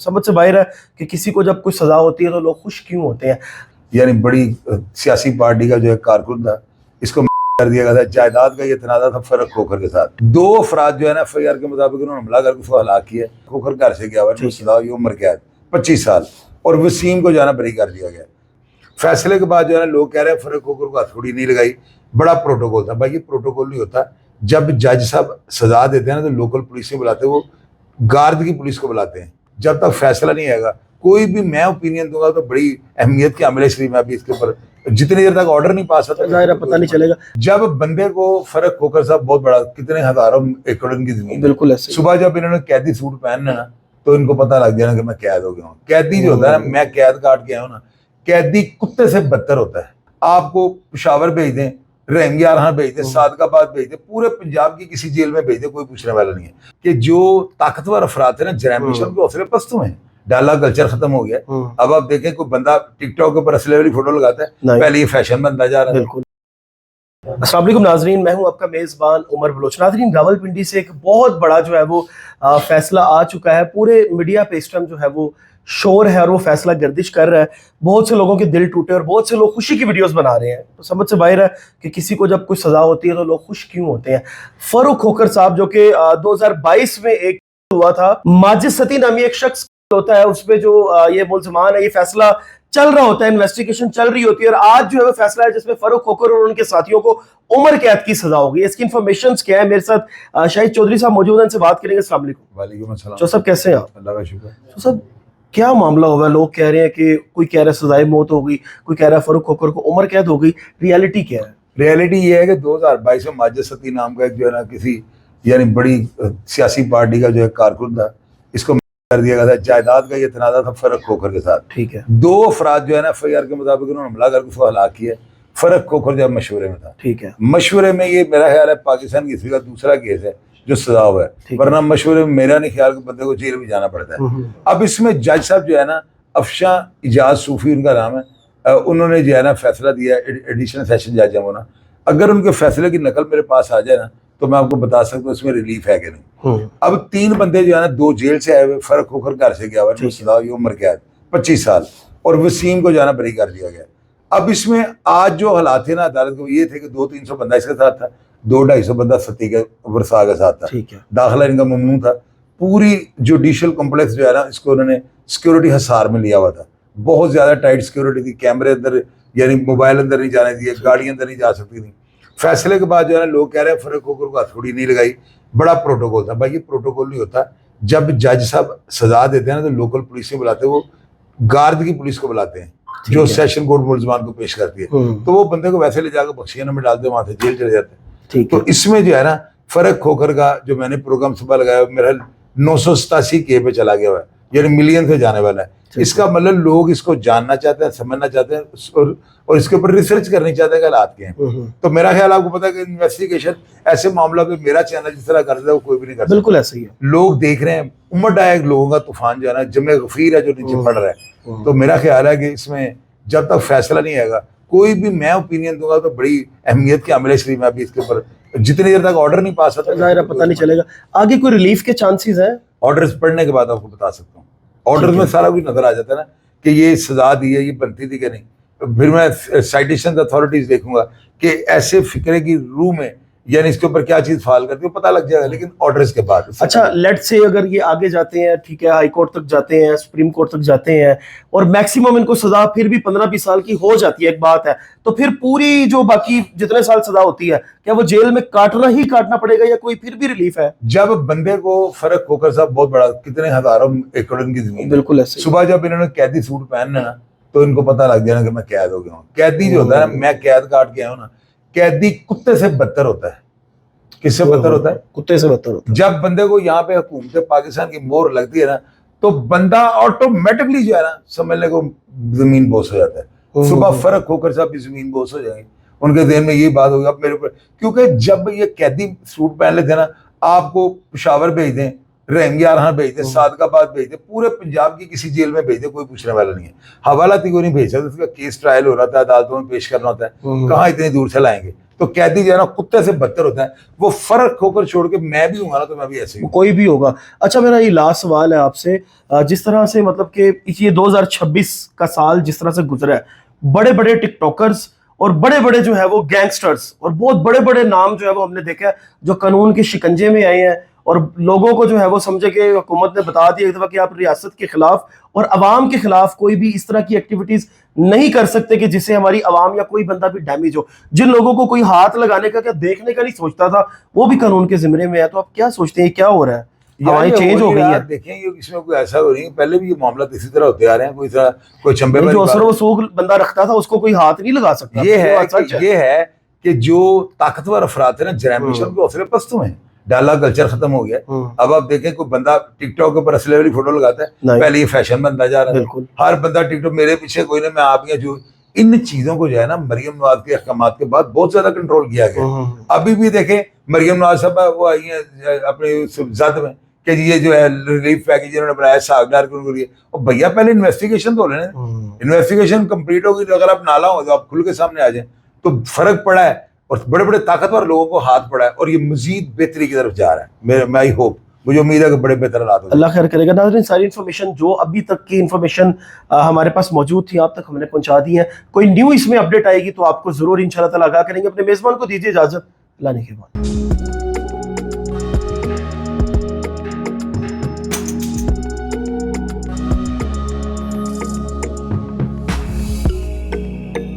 तो समझ से बाहर है कि किसी को जब कोई सजा होती है तो लोग खुश क्यों होते हैं। यानी बड़ी सियासी पार्टी का जो है कारकुन था, इसको कर दिया गया था। जायदाद का ये तनाजा था फर्क खोखर के साथ। 2 अफराद जो है ना FIR के मुताबिक उन्होंने हमला करके उसको हलाक किया। खोखर घर से गया हुआ, ये उम्र कैद 25 साल, और वसीम को जाना बरी कर दिया गया। फैसले के बाद जो है ना लोग कह रहे हैं फर्क खोखर को हथौड़ी नहीं लगाई, बड़ा प्रोटोकॉल था। भाई ये प्रोटोकॉल नहीं होता। जब जज साहब सजा देते हैं ना तो लोकल पुलिस नहीं बुलाते, वो गार्ड की पुलिस को बुलाते हैं। जब तक फैसला नहीं आएगा कोई भी मैं ओपिनियन दूंगा तो बड़ी अहमियत के अमले शरीफ में अभी इसके ऊपर जितनी देर तक ऑर्डर नहीं पास होता जाहिर पता नहीं चलेगा। जब बंदे को फर्क खोखर साहब बहुत बड़ा, कितने हजारों एकड़ की जमीन, बिल्कुल ऐसे। सुबह जब इन्होंने कैदी सूट पहनना ना तो इनको पता लग गया ना कि मैं कैद हो गया हूँ। कैदी जो होता है ना, मैं कैद काट के आया हूँ ना, कैदी कुत्ते से बदतर होता है। आपको पेशावर भेज दें, रहंगियारहां भेज दें, सादकाबाद भेज दें, पूरे पंजाब की किसी जेल में भेज दें, कोई पूछने वाला नहीं है। कि जो ताकतवर अफराद थे ना, जरैमी उनके हौसले पस्त हुए हैं। डाला कल्चर खत्म हो गया। अब आप देखें कोई बंदा टिकटॉक के ऊपर असली वाली फोटो लगाता है, पहले ये फैशन बनता जा रहा है। बिल्कुल। अस्सलाम वालेकुम नाजरीन, मैं हूं आपका मेजबान उमर बलोच। नाजरीन, रावलपिंडी से एक बहुत बड़ा जो है वो फैसला आ चुका है। पूरे मीडिया पे इस टाइम जो है वो शोर है और वो फैसला गर्दिश कर रहा है। बहुत से लोगों के दिल टूटे और बहुत से लोग खुशी की वीडियोस बना रहे हैं। तो समझ से बाहर है कि किसी को जब कोई सजा होती है तो लोग खुश क्यों होते हैं। फर्रुख खोखर साहब जो कि 2022 में एक हुआ था, माजिद सती नामी एक शख्स होता है, उसपे जो ये मुल्ज़मान है, ये फैसला चल रहा होता है, इन्वेस्टिगेशन चल रही होती है, और आज जो है वो फैसला है जिसमें फर्रुख खोखर और उनके साथियों को उम्र कैद की सजा होगी। इसकी इन्फॉर्मेशन क्या है, मेरे साथ शाहिद चौधरी साहब मौजूद हैं, इनसे बात करेंगे। अस्सलाम वालेकुम। वालेकुम अस्सलाम। जो सब कैसे हैं आप? अल्लाह का शुक्र। तो सब क्या मामला हुआ है? लोग कह रहे हैं कि कोई कह रहा है सजाए मौत हो गई, कोई कह रहा है फर्रुख खोखर को उम्र कैद हो गई। रियलिटी क्या है? रियलिटी ये है कि 2022 में माजिद सती नाम का एक जो है ना किसी यानी बड़ी सियासी पार्टी का जो है कारकुन था, इसको कर दिया गया था। जायदाद का ये तनाजा था फर्क खोखर के साथ। ठीक है। 2 अफराद जो है ना FIR के मुताबिक उन्होंने हमला करके उसको हलाक किया। फर्क खोखर जो है मशवरे में था। ठीक है। मशवरे में ये मेरा ख्याल है पाकिस्तान की हिस्ट्री का दूसरा केस है जो सजा हुआ है, वरना मशवरे में मेरा नहीं ख्याल कि बंदे को जेल में जाना पड़ता है। अब इसमें जज साहब जो है ना, अफशा इजाज सूफी उनका नाम है, उन्होंने जो है ना फैसला दिया, एडिशनल सेशन जज है वो ना। अगर उनके फैसले की नकल मेरे पास आ जाए ना तो मैं आपको बता सकता हूँ इसमें रिलीफ है कि नहीं। अब 3 बंदे जो है ना, 2 जेल से आए हुए, फर्क खोखर घर से गया हुआ, ये उम्र कैद 25 साल, और वसीम को जाना बरी कर दिया गया। अब इसमें आज जो हालात थे ना अदालत को, ये थे कि 200-300 बंदा इसके साथ था, 200-250 बंदा सती के वर्षा के साथ था। दाखिला इनका ममनू था। पूरी जुडिशियल कॉम्प्लेक्स जो है ना, इसको उन्होंने सिक्योरिटी हसार में लिया हुआ था। बहुत ज्यादा टाइट सिक्योरिटी थी, कैमरे अंदर यानी मोबाइल अंदर नहीं जाने दिए, गाड़ी अंदर नहीं जा सकती थी। फैसले के बाद जो है ना लोग कह रहे हैं फर्रुख खोखर को हथौड़ी नहीं लगाई, बड़ा प्रोटोकॉल था। भाई ये प्रोटोकॉल नहीं होता। जब जज साहब सजा देते हैं ना तो लोकल पुलिस नहीं बुलाते, वो गार्ड की पुलिस को बुलाते हैं जो सेशन कोर्ट मुल्ज़मान को पेश करती है। तो वो बंदे को वैसे ले जाकर बख्शियाना में डालते, वहां से जेल चले जाते हैं। तो इसमें जो है ना फर्रुख खोखर का जो मैंने प्रोग्राम सुबह लगाया, मेरा 987 के पे चला गया हुआ है, यानी मिलियन से जाने वाला है। इसका मतलब लोग इसको जानना चाहते हैं, समझना चाहते हैं और इसके ऊपर रिसर्च करनी चाहते हैं कि हालात क्या हैं। तो मेरा ख्याल आपको पता है कि इन्वेस्टिगेशन ऐसे मामला पे मेरा चैनल जिस तरह करता है वो कोई भी नहीं करता। बिल्कुल ऐसे ही है। लोग देख रहे हैं, उमड़ आया लोगों का तूफान जो है ना, जमे गफीर है जो नीचे पड़ रहा है। तो मेरा ख्याल है कि इसमें जब तक फैसला नहीं आएगा कोई भी मैं ओपिनियन दूंगा तो बड़ी अहमियत के अमले शरीफ में अभी इसके ऊपर जितनी देर तक ऑर्डर नहीं पास होता, जाहिर पता नहीं चलेगा। आगे कोई रिलीफ के चांसेस हैं? ऑर्डर्स पढ़ने के बाद आपको बता सकता हूँ। ऑर्डर में सारा कुछ नजर आ जाता है ना कि ये सजा दी है, ये बनती थी कि नहीं। फिर मैं साइटेशन अथॉरिटीज देखूंगा कि ऐसे फिक्रे की रूह में यानी इसके ऊपर क्या चीज फाल करती है, पता लग जाएगा, लेकिन ऑर्डर्स के बाद। अच्छा, लेट्स से अगर ये आगे जाते हैं, ठीक है, हाई कोर्ट तक जाते हैं, सुप्रीम कोर्ट तक जाते हैं, और मैक्सिमम इनको सजा फिर भी 15-20 साल की हो जाती है, एक बात है, तो फिर पूरी जो बाकी जितने साल सजा होती है क्या वो जेल में काटना ही काटना पड़ेगा या कोई फिर भी रिलीफ है? जब बंदे को फर्क खोखर साहब बहुत बड़ा, कितने हजारों एकड़ की जमीन, बिल्कुल ऐसे। सुबह जब इन्होंने कैदी सूट पहनना ना तो इनको पता लग गया ना कि मैं कैद हो गया हूँ। कैदी जो होता है ना, मैं कैद काट के आया हूँ ना, कैदी कुत्ते से बदतर होता है। किससे बदतर होता है? कुत्ते से बदतर होता है। जब बंदे को यहाँ पे हुकूमत पाकिस्तान की मोहर लगती है ना तो बंदा ऑटोमेटिकली जो है ना समझने को जमीन बोस हो जाता है। सुबह फर्क खोखर साहब भी जमीन बोस हो जाएंगे, उनके देह में ये बात होगी अब मेरे ऊपर, क्योंकि जब ये कैदी सूट पहन लेते ना, आपको पेशावर भेज दें, रहंगियारहां भेज दें, सादकाबाद भेज दें, पूरे पंजाब की किसी जेल में भेज दें, कोई पूछने वाला नहीं है। हवालाती को नहीं भेज सकते, उसका केस ट्रायल हो रहा था, अदालतों में पेश करना होता है, कहाँ इतनी दूर से लाएंगे। तो कैदी जो है ना कुत्ते से बदतर होता है, वो फर्क होकर छोड़ के मैं भी हूँ ना तो मैं भी ऐसे ही हूँ। कोई भी होगा। अच्छा, मेरा ये लास्ट सवाल है आपसे, जिस तरह से मतलब कि ये 2026 का साल जिस तरह से गुजरा है, बड़े बड़े टिकटॉकर्स और बड़े बड़े जो है वो गैंगस्टर्स और बहुत बड़े बड़े नाम जो है वो हमने देखा है जो कानून के शिकंजे में आए हैं, और लोगों को जो है वो समझे कि हुकूमत ने बता दिया एक दफा कि आप रियासत के खिलाफ और अवाम के खिलाफ कोई भी इस तरह की एक्टिविटीज नहीं कर सकते कि जिससे हमारी अवाम या कोई बंदा भी डैमेज हो। जिन लोगों को कोई हाथ लगाने का क्या देखने का नहीं सोचता था, वो भी कानून के जिम्मे में है। तो आप क्या सोचते हैं क्या हो रहा है? हवाएं चेंज हो गई है। देखें ये इसमें कोई ऐसा हो रही है, पहले भी ये मामला इसी तरह होते आ रहे हैं, कोई चंबे जो असर वसूख बंदा रखता था उसको कोई हाथ नहीं लगा सकता। ये है कि जो ताकतवर अफराद थे ना जनरेशन के हौसले पस्त हुए हैं, डाला कल्चर खत्म हो गया। अब आप देखें कोई बंदा टिकटॉक के ऊपर असली वाली फोटो लगाता है, पहले ये फैशन बनता जा रहा है, हर बंदा टिकटॉक मेरे पीछे कोई ना मैं आप या जो इन चीजों को जो है ना मरियम नवाज के अहकामात के बाद बहुत ज्यादा कंट्रोल किया गया। अभी भी देखें मरियम नवाज साहब वो आई है अपने जद में कि ये जो है रिलीफ पैकेज इन्होंने बनाया सागदार के उनको लिए, और भैया पहले इन्वेस्टिगेशन तो लेने, इन्वेस्टिगेशन कंप्लीट होगी तो अगर आप नाला हो तो आप खुल के सामने आ जाए। तो फर्क पड़ा है और बड़े बड़े ताकतवर लोगों को हाथ पड़ा है और ये मजीद बेहतरी की तरफ जा रहा है। मैं आई होप, मुझे उम्मीद है कि बड़े बेहतर हालात होंगे। अल्लाह खैर करेगा। नाज़रीन, सारी इन्फॉर्मेशन जो अभी तक की इन्फॉर्मेशन हमारे पास मौजूद थी आप तक हमने पहुंचा दी है। कोई न्यू इसमें अपडेट आएगी तो आपको जरूर इंशाल्लाह ताला आगाह करेंगे। अपने मेजबान को दीजिए इजाजत। अल्लाह ने के बाद।